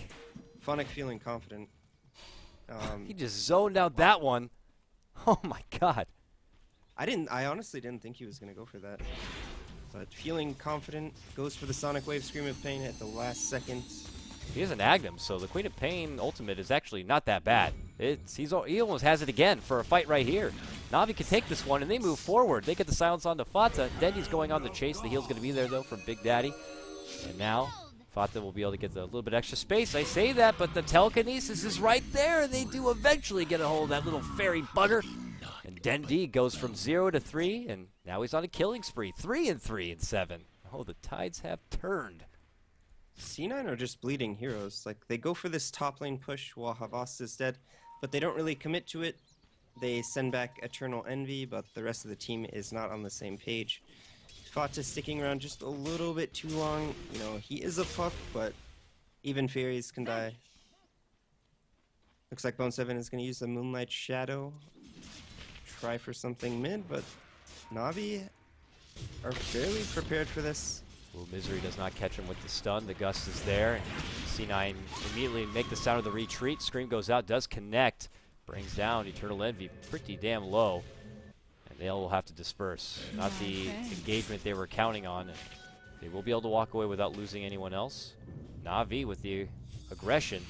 Funnick feeling confident. He just zoned out that one. Oh my god. I honestly didn't think he was going to go for that. But feeling confident, goes for the Sonic Wave Scream of Pain at the last second. He has an Agnum, so the Queen of Pain ultimate is actually not that bad. He almost has it again for a fight right here. Navi can take this one, and they move forward. They get the silence on to Fata. Dendy's going on the chase. The heal's going to be there, though, from Big Daddy. And now, Fata will be able to get a little bit extra space. I say that, but the telekinesis is right there, and they do eventually get a hold of that little fairy butter. And Dendy goes from 0 to 3, and now he's on a killing spree. 3 and 3 and 7. Oh, the tides have turned. C9 are just bleeding heroes. Like, they go for this top lane push while Havas is dead, but they don't really commit to it. They send back Eternal Envy, but the rest of the team is not on the same page. Fata sticking around just a little bit too long. You know, he is a puck, but even fairies can die. Looks like Bone 7 is going to use the Moonlight Shadow. Try for something mid, but Navi are fairly prepared for this. Well, Misery does not catch him with the stun. The gust is there. And C9 immediately make the sound of the retreat. Scream goes out, does connect. Brings down Eternal Envy pretty damn low. And they'll have to disperse. Not the engagement they were counting on. And they will be able to walk away without losing anyone else. Navi with the aggression.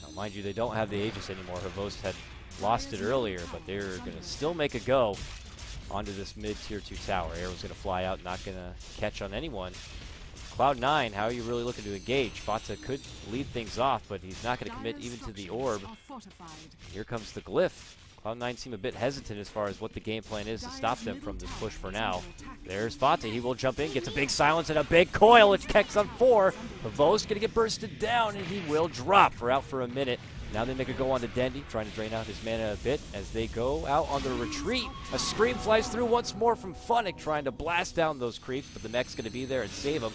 Now, mind you, they don't have the Aegis anymore. Havost had lost it earlier, but they're going to still make a go onto this mid-tier 2 tower. Arrow's going to fly out, not going to catch on anyone. Cloud9, how are you really looking to engage? Fata could lead things off, but he's not going to commit even to the orb. Here comes the glyph. Cloud9 seem a bit hesitant as far as what the game plan is to stop them from this push for now. There's Fata. He will jump in, gets a big silence and a big coil. It's Kex on 4. Pavo's going to get bursted down, and he will drop. We're out for a minute. Now they make a go on to Dendy, trying to drain out his mana a bit as they go out on the retreat. A scream flies through once more from Funnick, trying to blast down those creeps, but the mech's going to be there and save him.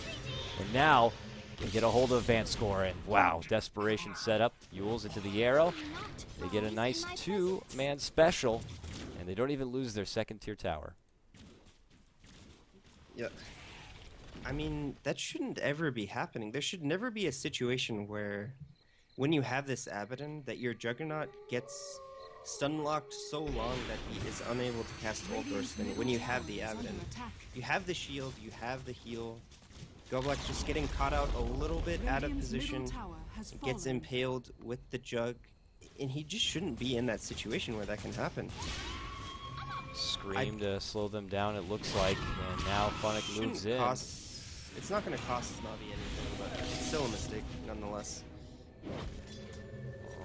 And now they get a hold of Vanscore, and wow, desperation set up. Yules into the arrow. They get a nice 2-man special, and they don't even lose their second-tier tower. Yeah. I mean, that shouldn't ever be happening. There should never be a situation where, when you have this Abaddon, that your Juggernaut gets stun locked so long that he is unable to cast ult or spin. When you have the Abaddon, you have the shield, you have the heal. Goblak just getting caught out a little bit out of position, gets impaled with the Jug, and he just shouldn't be in that situation where that can happen. Scream to slow them down, it looks like, and now Funnick moves in. It's not going to cost Navi anything, but it's still a mistake nonetheless.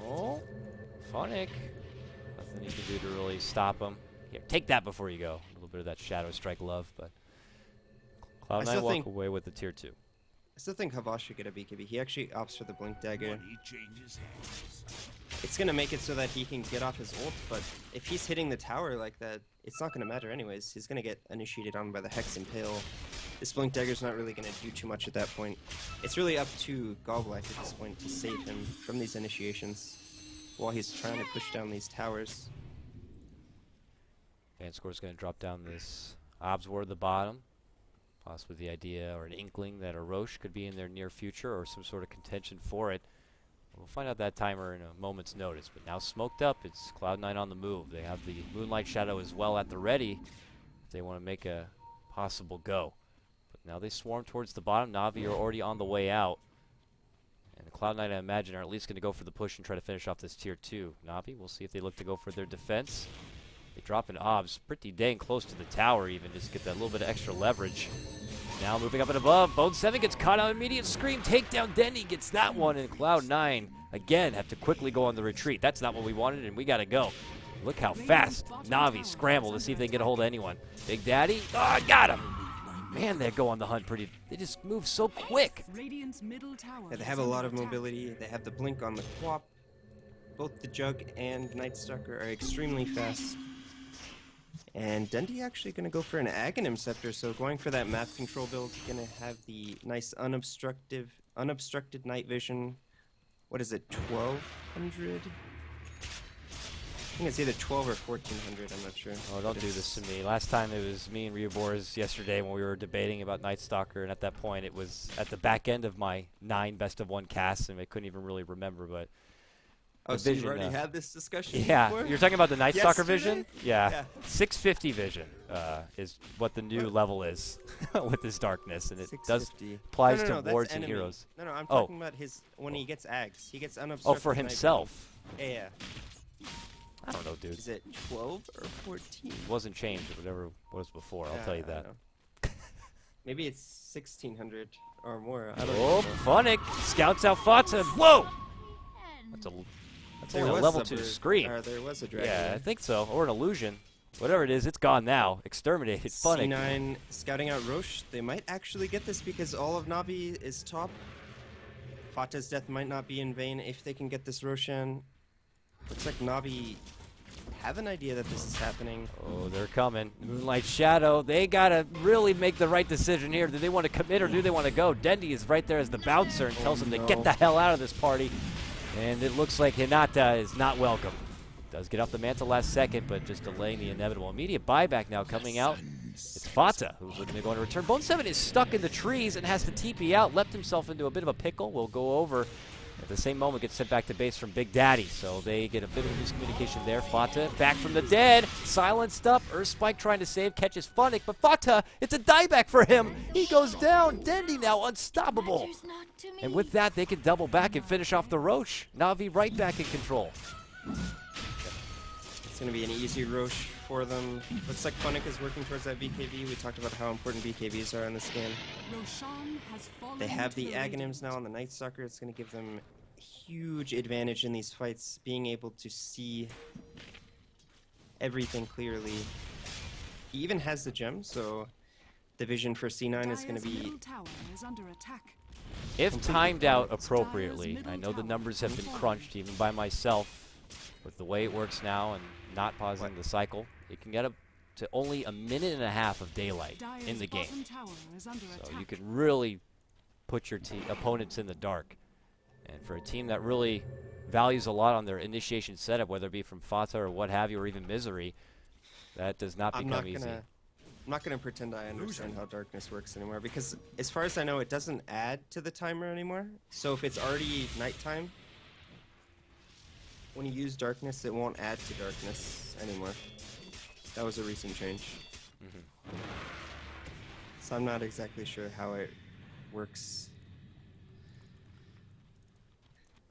Oh, Funnick. Nothing he can do to really stop him. Here, take that before you go. A little bit of that Shadow Strike love, but Cloud9 walk away with the tier 2. I still think Havas should get a BKB. He actually opts for the Blink Dagger. It's going to make it so that he can get off his ult, but if he's hitting the tower like that, it's not going to matter anyways. He's going to get initiated on by the Hex Impale. This Blink Dagger's not really going to do too much at that point. It's really up to Goblak at this point to save him from these initiations while he's trying to push down these towers. Vanscore's going to drop down this Obs Ward at the bottom. Possibly the idea or an inkling that a Roche could be in their near future or some sort of contention for it. We'll find out that timer in a moment's notice. But now smoked up, it's Cloud9 on the move. They have the Moonlight Shadow as well at the ready if they want to make a possible go. But now they swarm towards the bottom. Navi are already on the way out. And Cloud9, I imagine, are at least going to go for the push and try to finish off this tier 2. Navi, we'll see if they look to go for their defense. They drop an Obs pretty dang close to the tower even, just to get that little bit of extra leverage. Now moving up and above, Bone 7 gets caught out, immediate scream, takedown, Denny gets that one, and Cloud9, again, have to quickly go on the retreat. That's not what we wanted, and we gotta go. Look how fast Navi scramble to see if they can get a hold of anyone. Big Daddy, oh, got him! Man, they go on the hunt they just move so quick. Yeah, they have a lot of mobility, they have the blink on the Quap. Both the Jug and Nightstalker are extremely fast. And Dendy actually going to go for an Aghanim Scepter, so going for that map control build, going to have the nice unobstructed night vision. What is it, 1200? think it's either 12 or 1400. I'm not sure. Oh, don't do this to me. Last time it was me and Ryuborz yesterday when we were debating about Night Stalker, and at that point it was at the back end of my 9 best-of-1 casts, and I couldn't even really remember, but... Oh, so you've already had this discussion before? You're talking about the Night Stalker vision? Yeah. Yeah. 650 vision is what the new level is with this darkness, and it does applies to wards and heroes. No, I'm talking about his when he gets Ags. He gets unobstructed. Oh, for himself. Yeah. I don't know, dude. Is it 12 or 14? It wasn't changed, whatever it was before. I'll tell you that. Maybe it's 1600 or more. I don't know. Funnick scouts out Fata. Whoa! That's only a level 2 scream. There was a dragon. Yeah, I think so. Or an illusion. Whatever it is, it's gone now. Exterminated. Funnick. C9 scouting out Roche. They might actually get this because all of Navi is top. Fata's death might not be in vain if they can get this Roshan. Looks like Navi have an idea that this is happening. Oh, they're coming. Moonlight Shadow. They gotta really make the right decision here. Do they want to commit or do they want to go? Dendy is right there as the bouncer and tells them to get the hell out of this party. And it looks like Hinata is not welcome. Does get off the mantle last second, but just delaying the inevitable. Immediate buyback now coming out. It's Fata who's looking to go on a return. Bone 7 is stuck in the trees and has to TP out. Left himself into a bit of a pickle. Will go over. At the same moment, gets sent back to base from Big Daddy. So they get a bit of miscommunication there. Fata back from the dead. Silenced up. Earthspike trying to save. Catches Funnick. But Fata, it's a dieback for him. He goes down. Dendy now unstoppable. And with that, they can double back and finish off the Roche. Navi right back in control. It's going to be an easy Roche for them. Looks like Funnick is working towards that BKB. We talked about how important BKBs are in this game. They have the Aghanims now on the Night Stalker. It's going to give them huge advantage in these fights, being able to see everything clearly. He even has the gem, so the vision for C9 is going to be... If timed out appropriately, I know the numbers have been crunched even by myself, with the way it works now and not pausing the cycle, it can get up to only a minute and a half of daylight in the game. So you can really put your opponents in the dark. And for a team that really values a lot on their initiation setup, whether it be from Fata or what have you, or even Misery, that does not become easy. I'm not going to pretend I understand how darkness works anymore, because as far as I know, it doesn't add to the timer anymore. So if it's already nighttime, when you use darkness, it won't add to darkness anymore. That was a recent change. So I'm not exactly sure how it works.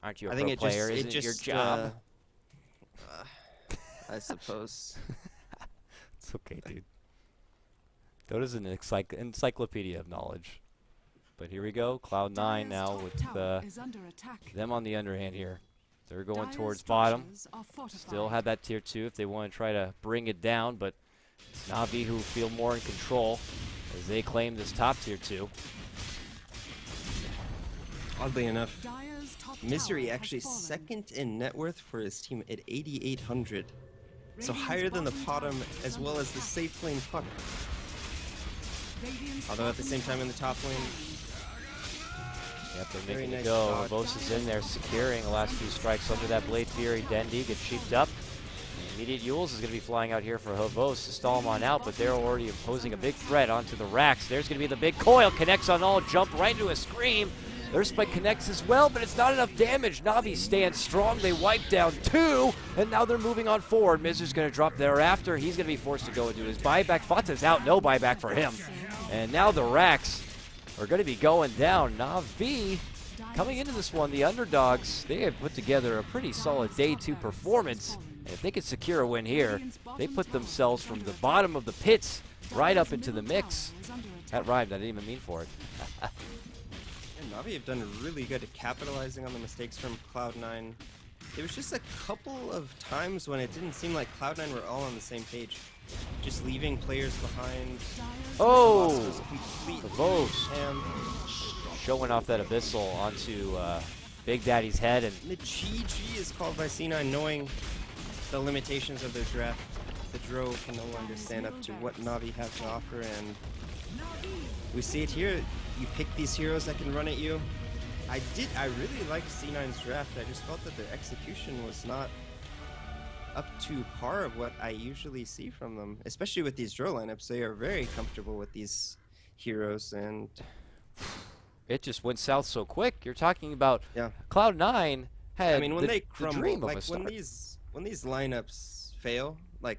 Aren't you a pro player? Isn't it your job? I suppose. It's okay, dude. Dota's an encyclopedia of knowledge. But here we go. Cloud9 now with them on the underhand here. They're going towards bottom. Still have that tier 2 if they want to try to bring it down, but it's Navi who feel more in control as they claim this top tier 2. Oddly enough, Misery actually second in net worth for his team at 8,800. So higher than the bottom as well as the safe lane Puck. Although at the same time in the top lane. Yep, they're making it go. Havos is in there securing the last few strikes under that Blade Fury. Dendy gets sheeped up. Immediate Yules is going to be flying out here for Havos to stall him on out, but they're already imposing a big threat onto the racks. There's going to be the big coil. Connects on all. Jump right into a scream. Their spike connects as well, but it's not enough damage. Navi stands strong. They wipe down 2, and now they're moving on forward. Mizer's going to drop thereafter. He's going to be forced to go and do his buyback. Fata's out. No buyback for him. And now the racks are going to be going down. Navi, coming into this one, the underdogs, they have put together a pretty solid day 2 performance. And if they could secure a win here, they put themselves from the bottom of the pits right up into the mix. That rhymed. I didn't even mean for it. Navi have done really good at capitalizing on the mistakes from Cloud9. There was just a couple of times when it didn't seem like Cloud9 were all on the same page. Just leaving players behind. Oh! Havos showing off that Abyssal onto Big Daddy's head. And the GG is called by C9, knowing the limitations of their draft. The Dro can no longer stand up to what Navi have to offer, and we see it here. You pick these heroes that can run at you. I really liked C9's draft. I just felt that their execution was not up to par of what I usually see from them, especially with these draw lineups. They are very comfortable with these heroes, and it just went south so quick. You're talking about yeah. Cloud9 had I mean, when the, they the crumble, dream of like a start. when these lineups fail, like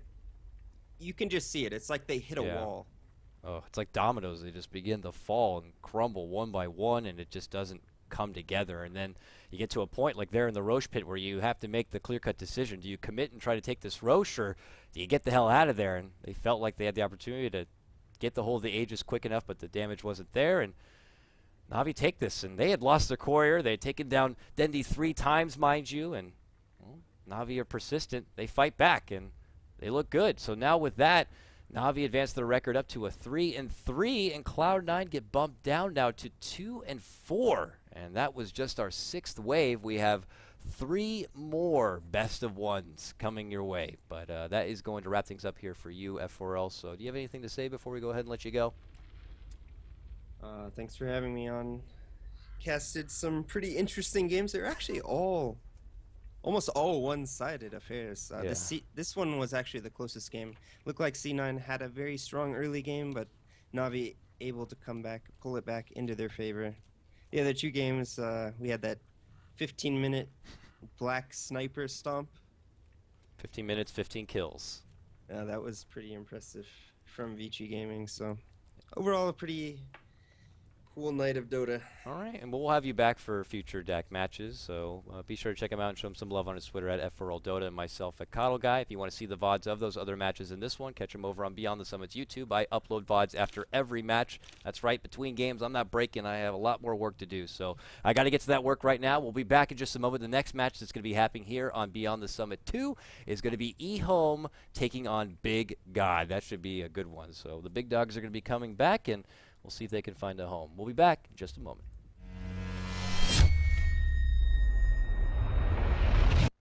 you can just see it. It's like they hit a wall. Oh, it's like dominoes. They just begin to fall and crumble one by one, and it just doesn't come together. And then you get to a point like there in the Roche pit where you have to make the clear-cut decision. Do you commit and try to take this Roche, or do you get the hell out of there? And they felt like they had the opportunity to get the hold of the Aegis quick enough, but the damage wasn't there. And Navi take this, and they had lost their courier. They had taken down Dendi 3 times, mind you, and well, Navi are persistent. They fight back, and they look good. So now with that, Navi advanced their record up to a 3-3, and Cloud9 get bumped down now to 2-4. And that was just our 6th wave. We have 3 more best of ones coming your way. But that is going to wrap things up here for you, F4L. So do you have anything to say before we go ahead and let you go? Thanks for having me on. Casted some pretty interesting games. They're actually almost all one-sided affairs. This one was actually the closest game. Looked like C9 had a very strong early game, but Navi able to come back, pull it back into their favor. The other 2 games, we had that 15-minute black sniper stomp. 15 minutes, 15 kills. That was pretty impressive from Vici Gaming. So overall, a pretty cool night of Dota. All right, and we'll have you back for future DAC matches, so be sure to check him out and show him some love on his Twitter at F4L Dota, and myself at KotLGuy. If you want to see the VODs of those other matches in this one, catch them over on Beyond the Summit's YouTube. I upload VODs after every match. That's right, between games, I'm not breaking. I have a lot more work to do, so I got to get to that work right now. We'll be back in just a moment. The next match that's going to be happening here on Beyond the Summit 2 is going to be eHome taking on Big God. That should be a good one. So the big dogs are going to be coming back, and we'll see if they can find a home. We'll be back in just a moment.